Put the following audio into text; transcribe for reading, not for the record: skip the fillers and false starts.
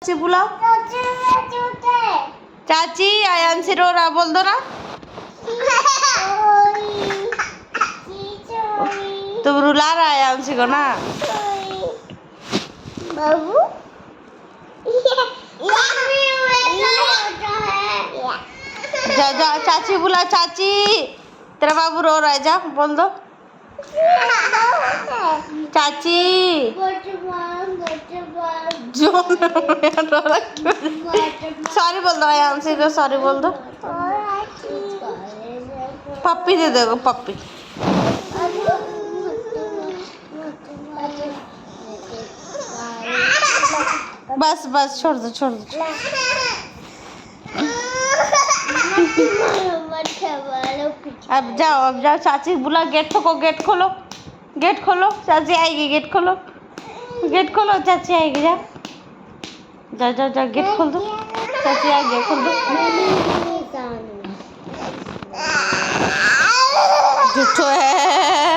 चाची बुलाओ। चाची आयांशी रो रहा, बोल दो ना। तुम रुला रहा है आयांशी को ना। बाबू जा जा चाची बुला, चाची तेरा बाबू रो रहा है, जा बोल दो चाची। जो सॉरी बोल दो आयांशी को, सॉरी बोल दो। पप्पी दे दो पप्पी। बस बस छोड़ दो छोड़ दो। अब जाओ चाची बुला, गेट ठोको, गेट खोलो, गेट खोलो, चाची आएगी, गेट खोलो, गेट खोलो, चाची आएगी, जा जा जा जा गेट खोल दो, चाची आएगी, गेट खोल दो। झूठो है।